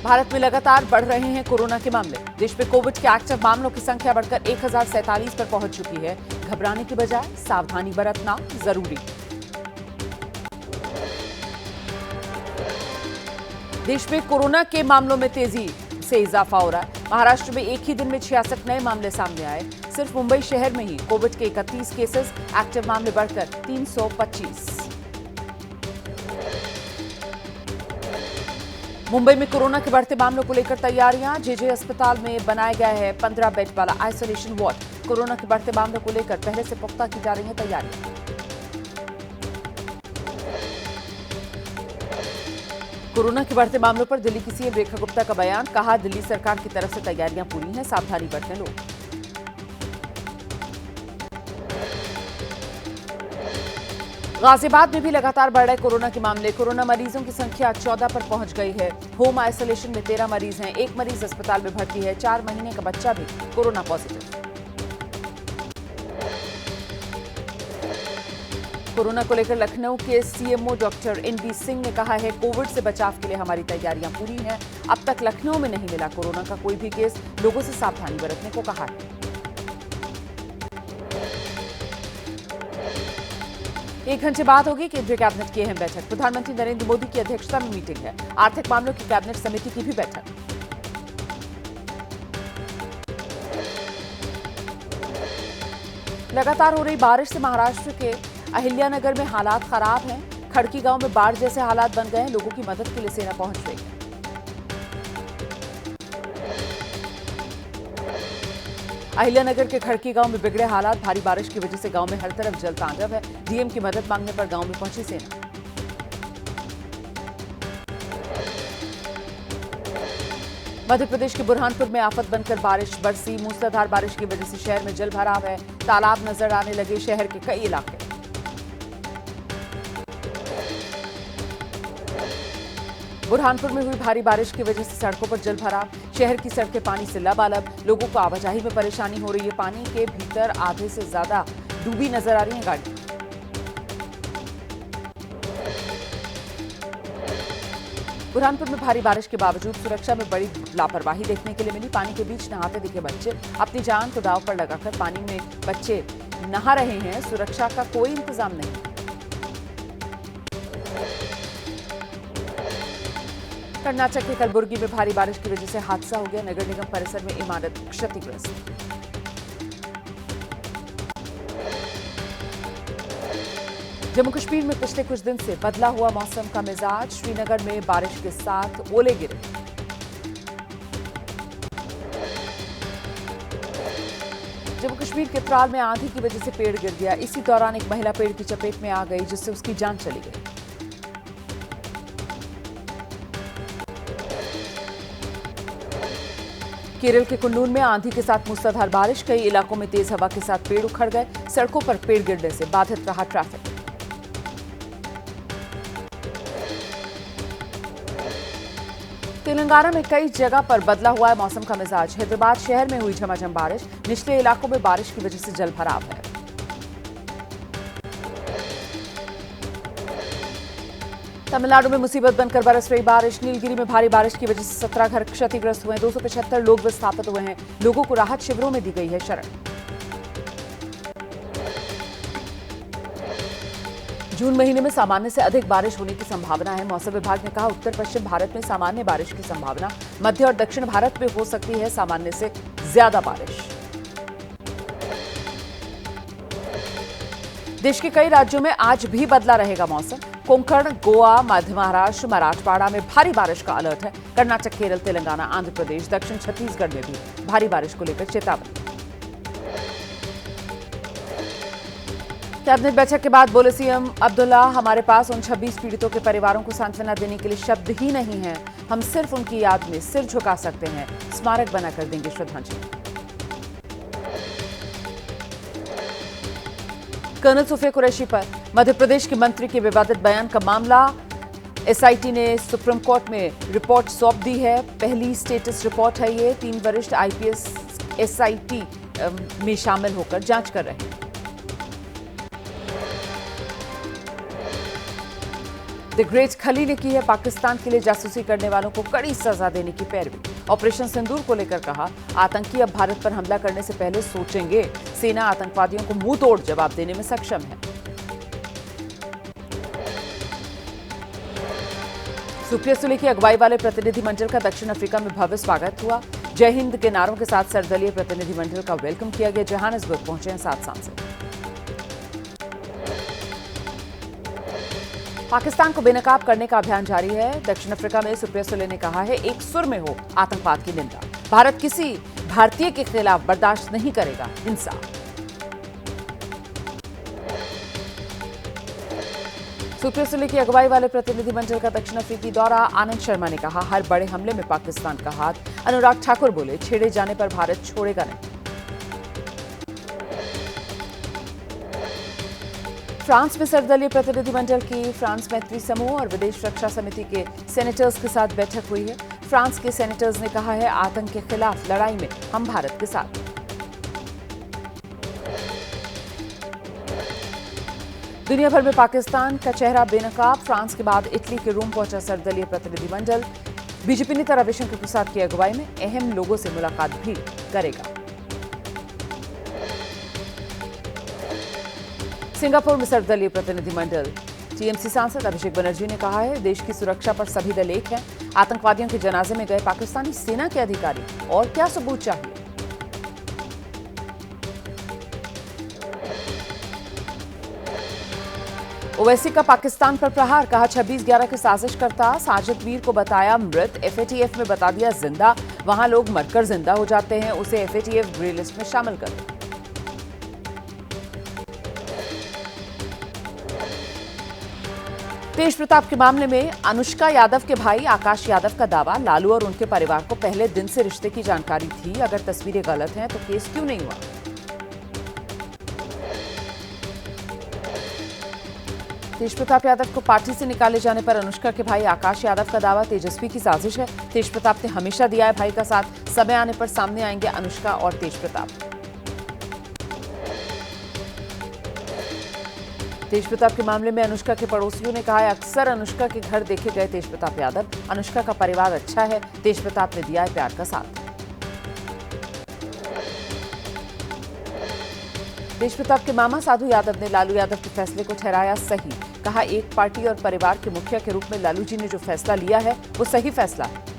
भारत में लगातार बढ़ रहे हैं कोरोना के मामले। देश में कोविड के एक्टिव मामलों की संख्या बढ़कर 1047 पर पहुंच चुकी है। घबराने की बजाय सावधानी बरतना जरूरी। देश में कोरोना के मामलों में तेजी से इजाफा हो रहा है। महाराष्ट्र में एक ही दिन में 66 नए मामले सामने आए। सिर्फ मुंबई शहर में ही कोविड के 31 केसेस, एक्टिव मामले बढ़कर 325। मुंबई में कोरोना के बढ़ते मामलों को लेकर तैयारियां। जेजे अस्पताल में बनाया गया है 15 बेड वाला आइसोलेशन वार्ड। कोरोना के बढ़ते मामलों को लेकर पहले से पुख्ता की जा रही हैं तैयारियां। कोरोना के बढ़ते मामलों पर दिल्ली की सीएम रेखा गुप्ता का बयान। कहा, दिल्ली सरकार की तरफ से तैयारियां पूरी हैं, सावधानी बरतें लोग। गाजियाबाद में भी लगातार बढ़ रहे कोरोना के मामले। कोरोना मरीजों की संख्या 14 पर पहुंच गई है। होम आइसोलेशन में 13 मरीज हैं। एक मरीज अस्पताल में भर्ती है। 4 महीने का बच्चा भी कोरोना पॉजिटिव। कोरोना को लेकर लखनऊ के सीएमओ डॉक्टर एनबी सिंह ने कहा है, कोविड से बचाव के लिए हमारी तैयारियां पूरी हैं। अब तक लखनऊ में नहीं मिला कोरोना का कोई भी केस। लोगों से सावधानी बरतने को कहा है। एक घंटे बाद होगी केंद्रीय कैबिनेट की अहम बैठक। प्रधानमंत्री नरेंद्र मोदी की अध्यक्षता में मीटिंग है। आर्थिक मामलों की कैबिनेट समिति की भी बैठक। लगातार हो रही बारिश से महाराष्ट्र के अहिल्यानगर में हालात खराब हैं। खड़की गांव में बाढ़ जैसे हालात बन गए हैं। लोगों की मदद के लिए सेना पहुंच रही है। अहिल्यानगर के खड़की गांव में बिगड़े हालात। भारी बारिश की वजह से गांव में हर तरफ जल तांडव है। डीएम की मदद मांगने पर गांव में पहुंची सेना। मध्य प्रदेश के बुरहानपुर में आफत बनकर बारिश बरसी। मूसलाधार बारिश की वजह से शहर में जल भराव है। तालाब नजर आने लगे शहर के कई इलाके। बुरहानपुर में हुई भारी बारिश की वजह से सड़कों पर जल भराव। शहर की सड़कें पानी से लबालब। लोगों को आवाजाही में परेशानी हो रही है। पानी के भीतर आधे से ज्यादा डूबी नजर आ रही है गाड़ी। बुरहानपुर में भारी बारिश के बावजूद सुरक्षा में बड़ी लापरवाही देखने के लिए मिली। पानी के बीच नहाते दिखे बच्चे। अपनी जान को दांव पर लगाकर पानी में बच्चे नहा रहे हैं। सुरक्षा का कोई इंतजाम नहीं। कर्नाटक के कलबुर्गी में भारी बारिश की वजह से हादसा हो गया। नगर निगम परिसर में इमारत क्षतिग्रस्त। जम्मू कश्मीर में पिछले कुछ दिन से बदला हुआ मौसम का मिजाज। श्रीनगर में बारिश के साथ ओले गिरे। जम्मू कश्मीर के त्राल में आंधी की वजह से पेड़ गिर गया। इसी दौरान एक महिला पेड़ की चपेट में आ गई, जिससे उसकी जान चली गई। केरल के कुन्नूर में आंधी के साथ मूसलाधार बारिश। कई इलाकों में तेज हवा के साथ पेड़ उखड़ गए। सड़कों पर पेड़ गिरने से बाधित रहा ट्रैफिक। तेलंगाना में कई जगह पर बदला हुआ है मौसम का मिजाज। हैदराबाद शहर में हुई झमाझम बारिश। निचले इलाकों में बारिश की वजह से जल भराव है। तमिलनाडु में मुसीबत बनकर बरस रही बारिश। नीलगिरी में भारी बारिश की वजह से 17 घर क्षतिग्रस्त हुए। 275 लोग विस्थापित हुए हैं। लोगों को राहत शिविरों में दी गई है शरण। जून महीने में सामान्य से अधिक बारिश होने की संभावना है। मौसम विभाग ने कहा, उत्तर पश्चिम भारत में सामान्य बारिश की संभावना। मध्य और दक्षिण भारत में हो सकती है सामान्य से ज्यादा बारिश। देश के कई राज्यों में आज भी बदला रहेगा मौसम। कोंकण, गोवा, मध्य महाराष्ट्र, मराठवाड़ा में भारी बारिश का अलर्ट है। कर्नाटक, केरल, तेलंगाना, आंध्र प्रदेश, दक्षिण छत्तीसगढ़ में भी भारी बारिश को लेकर चेतावनी। कैबिनेट बैठक के बाद बोले सीएम अब्दुल्ला, हमारे पास उन 26 पीड़ितों के परिवारों को सांत्वना देने के लिए शब्द ही नहीं है। हम सिर्फ उनकी याद में सिर झुका सकते हैं। स्मारक बनाकर देंगे श्रद्धांजलि। कर्नल सुफिया कुरैशी पर मध्य प्रदेश के मंत्री के विवादित बयान का मामला। एसआईटी ने सुप्रीम कोर्ट में रिपोर्ट सौंप दी है। पहली स्टेटस रिपोर्ट है ये। 3 वरिष्ठ आईपीएस एसआईटी में शामिल होकर जांच कर रहे हैं। द ग्रेट खली ने की है पाकिस्तान के लिए जासूसी करने वालों को कड़ी सजा देने की पैरवी। ऑपरेशन सिंदूर को लेकर कहा, आतंकी अब भारत पर हमला करने से पहले सोचेंगे। सेना आतंकवादियों को मुंह तोड़ जवाब देने में सक्षम है। सुप्रिया सुले की अगुवाई वाले प्रतिनिधिमंडल का दक्षिण अफ्रीका में भव्य स्वागत हुआ। जय हिंद के नारों के साथ सर्वदलीय प्रतिनिधिमंडल का वेलकम किया गया। जोहानिसबर्ग पहुंचे हैं 7 सांसद। पाकिस्तान को बेनकाब करने का अभियान जारी है। दक्षिण अफ्रीका में सुप्रिया सुले ने कहा है, एक सुर में हो आतंकवाद की निंदा। भारत किसी भारतीय के खिलाफ बर्दाश्त नहीं करेगा हिंसा। सुप्रिया सुले की अगुवाई वाले प्रतिनिधिमंडल का दक्षिण अफ्रीकी दौरा। आनंद शर्मा ने कहा, हर बड़े हमले में पाकिस्तान का हाथ। अनुराग ठाकुर बोले, छेड़े जाने पर भारत छोड़ेगा नहीं। फ्रांस में सर्वदलीय प्रतिनिधिमंडल की फ्रांस मैत्री समूह और विदेश रक्षा समिति के सेनेटर्स के साथ बैठक हुई है। फ्रांस के सेनेटर्स ने कहा है, आतंक के खिलाफ लड़ाई में हम भारत के साथ। दुनिया भर में पाकिस्तान का चेहरा बेनकाब। फ्रांस के बाद इटली के रोम पहुंचा सर्वदलीय प्रतिनिधिमंडल। बीजेपी नेता रविशंकर प्रसाद की अगुवाई में अहम लोगों से मुलाकात भी करेगा। सिंगापुर में सर्वदलीय प्रतिनिधिमंडल। टीएमसी सांसद अभिषेक बनर्जी ने कहा है, देश की सुरक्षा पर सभी दल एक हैं। आतंकवादियों के जनाजे में गए पाकिस्तानी सेना के अधिकारी, और क्या सबूत चाहिए। ओवैसी का पाकिस्तान पर प्रहार, कहा 26/11 की साजिश करता। साजिद वीर को बताया मृत, एफएटीएफ में बता दिया जिंदा। वहां लोग मरकर जिंदा हो जाते हैं, उसे एफएटीएफ ग्रे लिस्ट में शामिल करो। तेज प्रताप के मामले में अनुष्का यादव के भाई आकाश यादव का दावा, लालू और उनके परिवार को पहले दिन से रिश्ते की जानकारी थी। अगर तस्वीरें गलत हैं तो केस क्यों नहीं हुआ। तेज प्रताप यादव को पार्टी से निकाले जाने पर अनुष्का के भाई आकाश यादव का दावा, तेजस्वी की साजिश है। तेज प्रताप ने हमेशा दिया है भाई का साथ, समय आने पर सामने आएंगे अनुष्का और तेज प्रताप। तेज प्रताप के मामले में अनुष्का के पड़ोसियों ने कहा है, अक्सर अनुष्का के घर देखे गए तेज प्रताप यादव। अनुष्का का परिवार अच्छा है, तेज प्रताप ने दिया है प्यार का साथ। तेज प्रताप के मामा साधु यादव ने लालू यादव के फैसले को ठहराया सही। कहा, एक पार्टी और परिवार के मुखिया के रूप में लालू जी ने जो फैसला लिया है वो सही फैसला है।